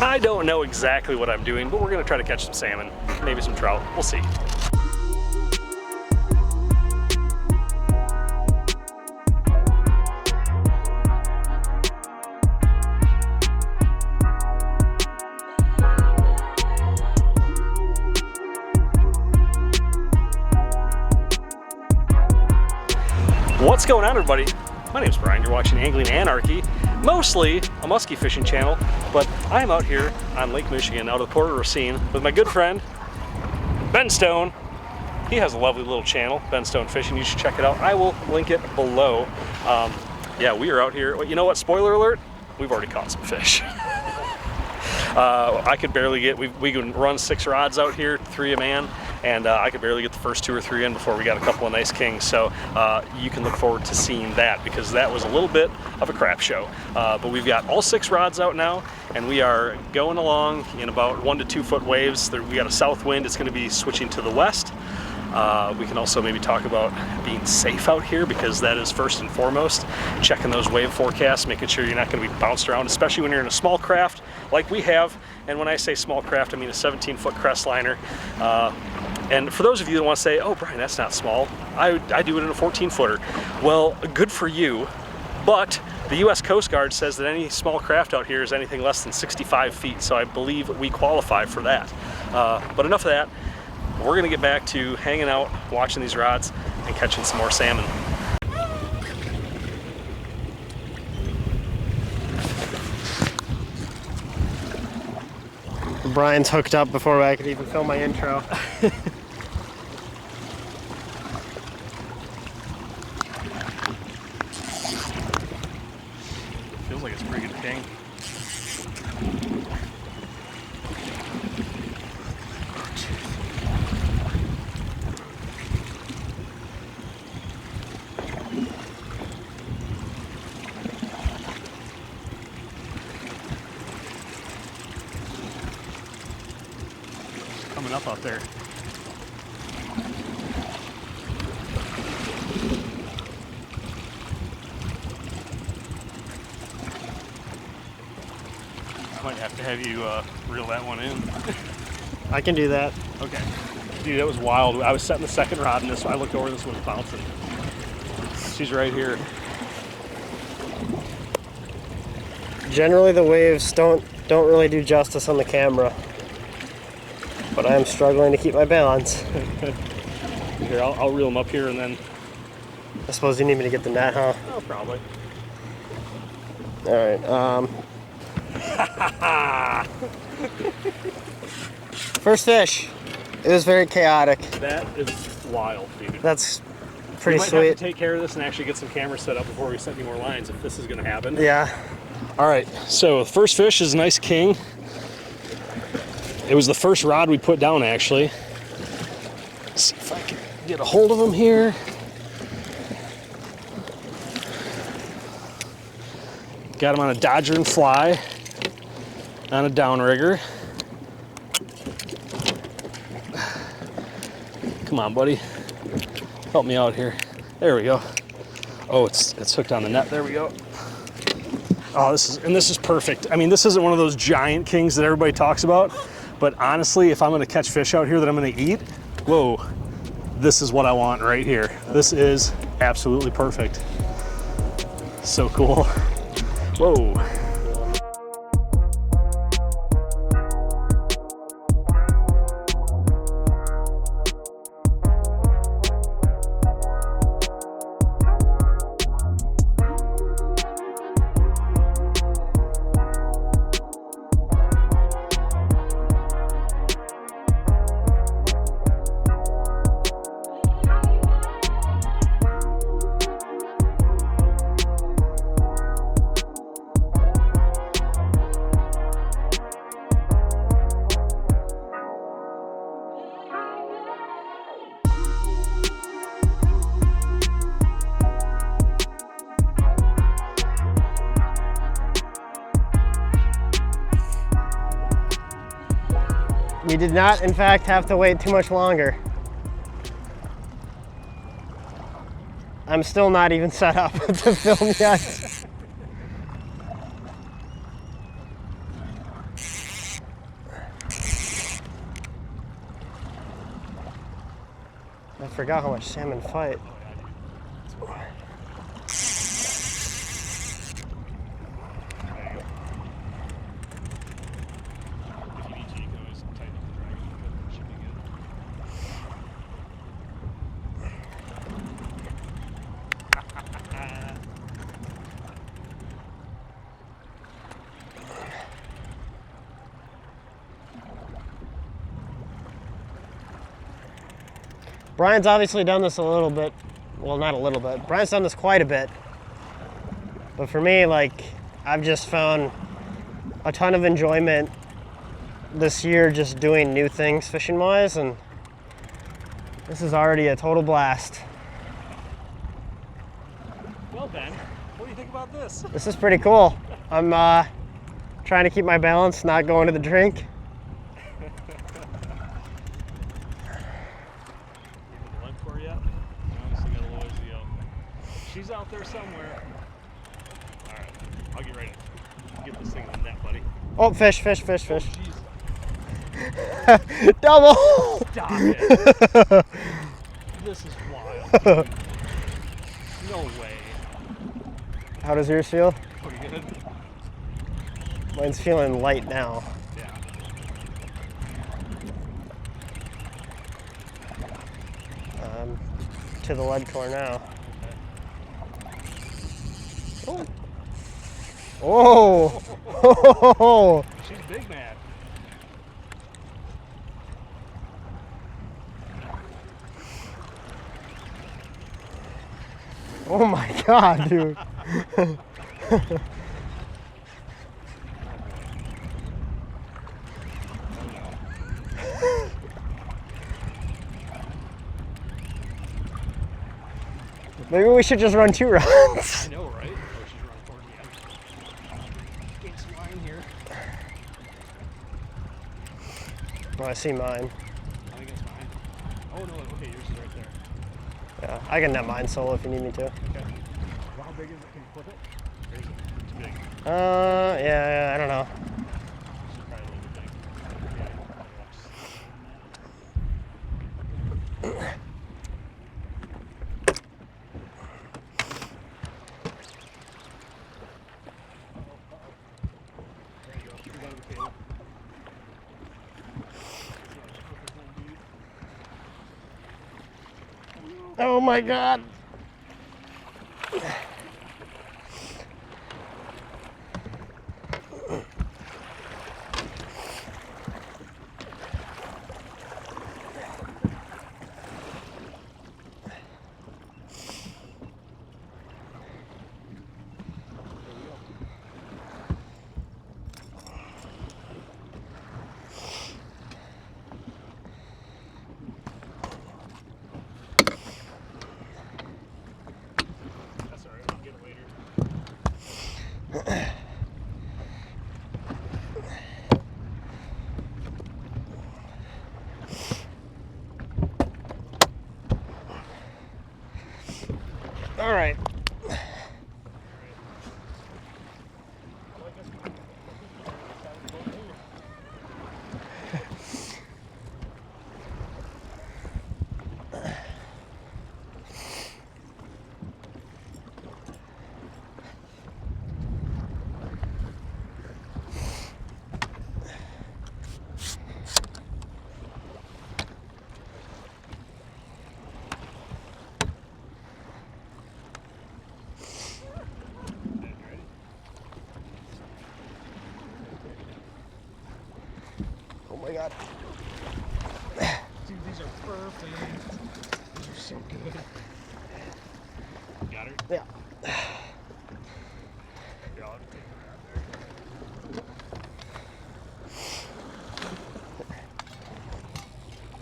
I don't know exactly what I'm doing, but we're gonna try to catch some salmon, maybe some trout, we'll see. What's going on, everybody? My name's Brian, you're watching Angling Anarchy, mostly a muskie fishing channel, but I'm out here on Lake Michigan, out of the Port of Racine, with my good friend, Ben Stone. He has a lovely little channel, Ben Stone Fishing, you should check it out. I will link it below. Yeah, we are out here. You know what, spoiler alert, we've already caught some fish. I could barely get, we can run 6 rods out here, 3 a man, and I could barely get the first 2 or 3 in before we got a couple of nice kings. So you can look forward to seeing that, because that was a little bit of a crap show. But we've got all 6 rods out now, and we are going along in about 1 to 2 foot waves. We got a south wind, it's going to be switching to the west. We can also maybe talk about being safe out here, because that is first and foremost. Checking those wave forecasts, making sure you're not going to be bounced around, especially when you're in a small craft like we have. And when I say small craft, I mean a 17-foot crest liner. And for those of you that want to say, oh, Brian, that's not small, I do it in a 14-footer. Well, good for you, but the U.S. Coast Guard says that any small craft out here is anything less than 65 feet, so I believe we qualify for that. But enough of that. We're gonna get back to hanging out, watching these rods, and catching some more salmon. Brian's hooked up before I could even film my intro. Feels like it's a pretty good king. Coming up out there. I might have to have you reel that one in. I can do that. Okay. Dude, that was wild. I was setting the second rod and I looked over, this one's bouncing. She's right here. Generally the waves don't really do justice on the camera, but I'm struggling to keep my balance. Here, I'll reel them up here and then... I suppose you need me to get the net, huh? Oh, probably. Alright, first fish. It was very chaotic. That is wild, dude. That's pretty sweet. sweet. We might have to take care of this and actually get some cameras set up before we set any more lines, if this is gonna happen. Yeah. Alright, so the first fish is a nice king. It was the first rod we put down, actually. Let's see if I can get a hold of him here. Got him on a Dodger and Fly on a downrigger. Come on, buddy. Help me out here. There we go. Oh, it's hooked on the net. There we go. Oh, this is perfect. I mean, this isn't one of those giant kings that everybody talks about, but honestly, if I'm gonna catch fish out here that I'm gonna eat, whoa, this is what I want right here. This is absolutely perfect. So cool. Whoa. We did not, in fact, have to wait too much longer. I'm still not even set up to film yet. I forgot how much salmon fight. Brian's obviously done this a little bit. Well, not a little bit. Brian's done this quite a bit. But for me, like, I've just found a ton of enjoyment this year just doing new things fishing-wise, and this is already a total blast. Well, Ben, what do you think about this? This is pretty cool. I'm trying to keep my balance, not going to the drink. She's out there somewhere. All right, I'll get ready to get this thing in the net, buddy. Oh, fish, fish, fish, fish. Oh, double! Stop it. This is wild, dude. No way. How does yours feel? Pretty good. Mine's feeling light now. Yeah. To the lead core now. Oh. Oh. She's big, man. Oh my God, dude. Maybe we should just run 2 runs. I know, right? Oh, she's running towards me. Getting some line here. Oh, I see mine. I think it's mine. Oh, no, okay, yours is right there. Yeah, I can net mine solo if you need me to. Okay. Well, how big is it? Can you flip it? Or is it too big? Yeah, I don't know. This is probably a little bit big. Yeah, Oh my God. All right. Oh my God. dude, these are perfect. These are so good. Got her? Yeah. Here, I'll have to take her out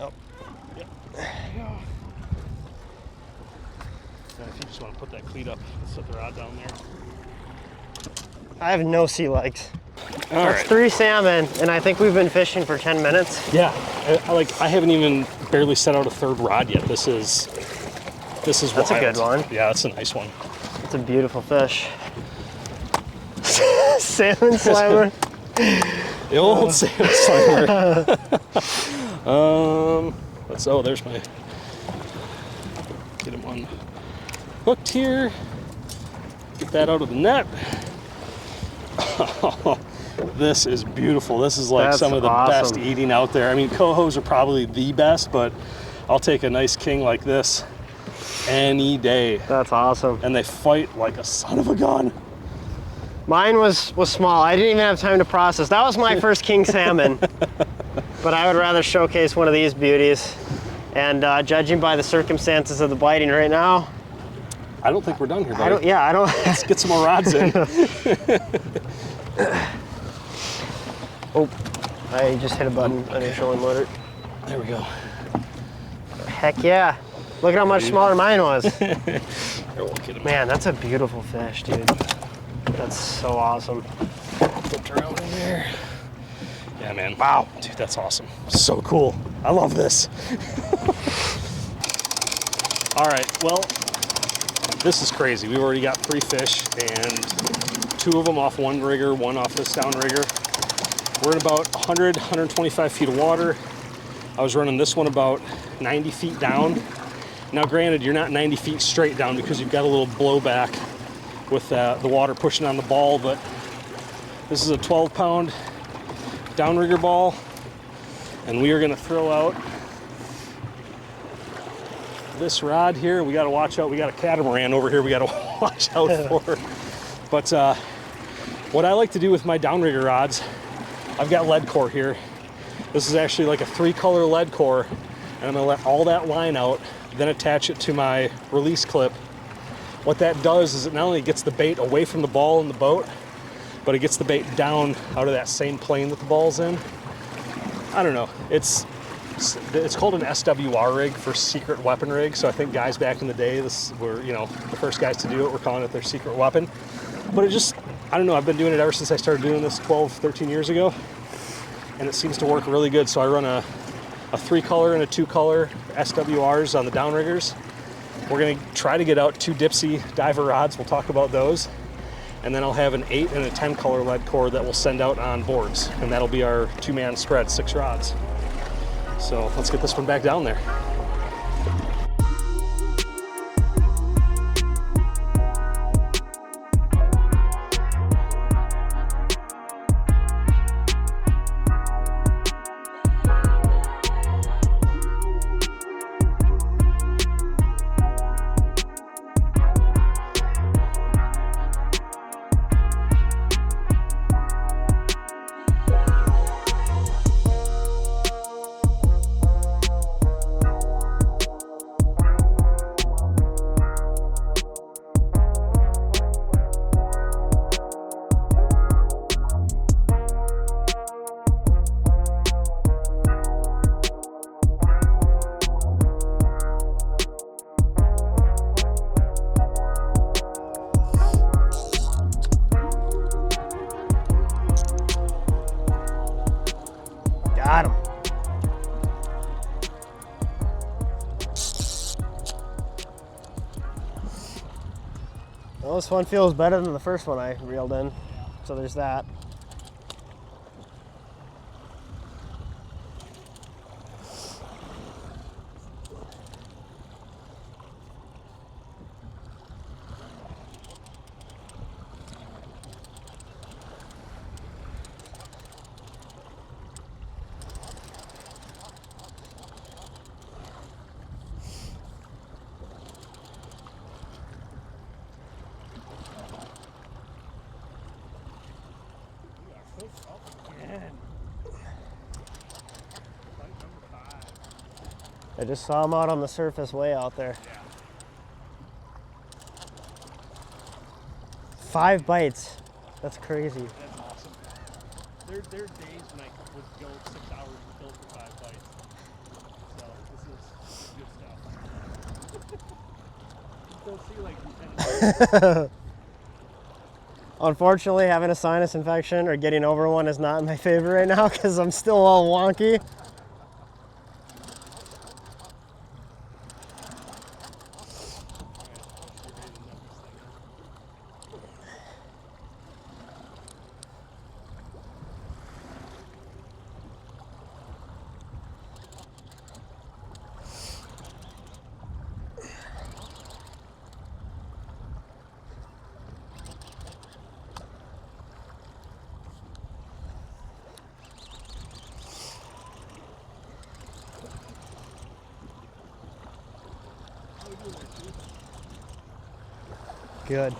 there. Oh. Yep. Yeah. And if you just want to put that cleat up and set the rod down there. I have no sea legs. All That's right. 3 salmon, and I think we've been fishing for 10 minutes. Yeah, I haven't even barely set out a 3rd rod yet. This is That's wild. a good one. Yeah, that's a nice one. It's a beautiful fish. Salmon slammer. The old salmon slammer. There's my one hooked here. Get that out of the net. This is beautiful. This is like some of the best eating out there. I mean, cohos are probably the best, but I'll take a nice king like this any day. That's awesome. And they fight like a son of a gun. Mine was small. I didn't even have time to process. That was my first king salmon, but I would rather showcase one of these beauties. And judging by the circumstances of the biting right now, I don't think we're done here, buddy. I don't. Let's get some more rods in. Oh, I just hit a button on your trolling motor. There we go. Heck yeah. Look at how much smaller mine was. Here, we'll get him. Man, that's a beautiful fish, dude. That's so awesome. Flipped around in there. Yeah, man. Wow. Dude, that's awesome. So cool. I love this. All right, well, this is crazy. We've already got 3 fish, and 2 of them off one rigger, 1 off this down rigger. We're in about 100, 125 feet of water. I was running this one about 90 feet down. Now, granted, you're not 90 feet straight down because you've got a little blowback with the water pushing on the ball, but this is a 12-pound downrigger ball, and we are going to throw out this rod here. We got to watch out. We got a catamaran over here we got to watch out for. But what I like to do with my downrigger rods, I've got lead core here. This is actually like a 3-color lead core, and I'm going to let all that line out, then attach it to my release clip. What that does is it not only gets the bait away from the ball in the boat, but it gets the bait down out of that same plane that the ball's in. I don't know. It's called an SWR rig, for secret weapon rig. So I think guys back in the day, this were, you know, the first guys to do it. We're calling it their secret weapon. But it just, I don't know. I've been doing it ever since I started doing this 12, 13 years ago, and it seems to work really good. So I run a 3-color and a 2-color SWRs on the downriggers. We're going to try to get out 2 Dipsy diver rods. We'll talk about those. And then I'll have an 8 and a 10-color lead core that we'll send out on boards. And that'll be our 2-man spread, 6 rods. So let's get this one back down there. Got him. Well, this one feels better than the first one I reeled in, so there's that. I just saw him out on the surface way out there. Yeah. 5 bites. That's crazy. That's awesome. There are days when I would go 6 hours and kill for 5 bites. So this is good stuff. Don't see like Unfortunately, having a sinus infection or getting over one is not in my favor right now because I'm still all wonky. Good.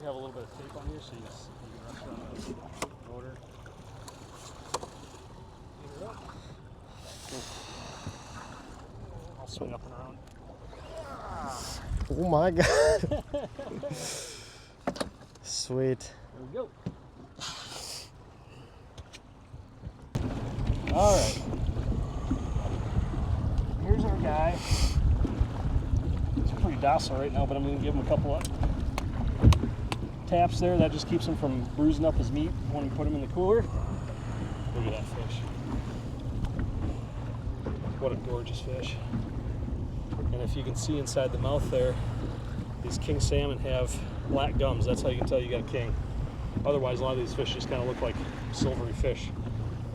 Have a little bit of tape on here so you can rush on the motor. I'll swing up and around. Oh my God. Sweet. There we go. All right. Here's our guy. He's pretty docile right now, but I'm going to give him a couple of taps there. That just keeps him from bruising up his meat when we put him in the cooler. Look at that fish. What a gorgeous fish. And if you can see inside the mouth there, these king salmon have black gums. That's how you can tell you got a king. Otherwise, a lot of these fish just kind of look like silvery fish.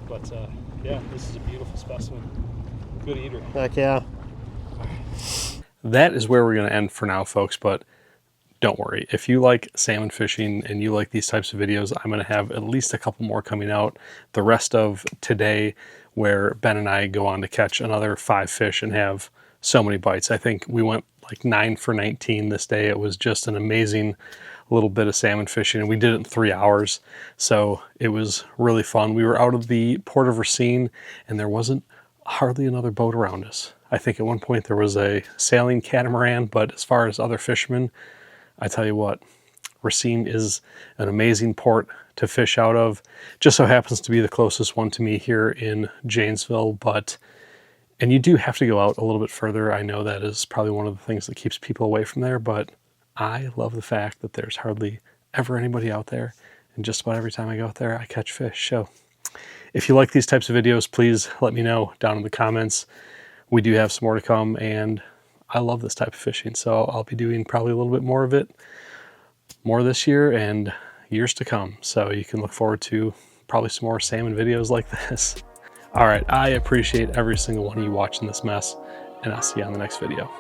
But yeah, this is a beautiful specimen. Good eater. Heck yeah. That is where we're going to end for now, folks, but don't worry. If you like salmon fishing and you like these types of videos, I'm going to have at least a couple more coming out the rest of today, where Ben and I go on to catch another 5 fish and have so many bites. I think we went like 9 for 19 this day. It was just an amazing little bit of salmon fishing, and we did it in 3 hours. So it was really fun. We were out of the Port of Racine and there wasn't hardly another boat around us. I think at one point there was a sailing catamaran, but as far as other fishermen, I tell you what, Racine is an amazing port to fish out of. Just so happens to be the closest one to me here in Janesville, and you do have to go out a little bit further. I know that is probably one of the things that keeps people away from there, but I love the fact that there's hardly ever anybody out there, and just about every time I go out there, I catch fish. So if you like these types of videos, please let me know down in the comments. We do have some more to come, and I love this type of fishing, so I'll be doing probably a little bit more of it, more this year and years to come. So you can look forward to probably some more salmon videos like this. All right, I appreciate every single one of you watching this mess, and I'll see you on the next video.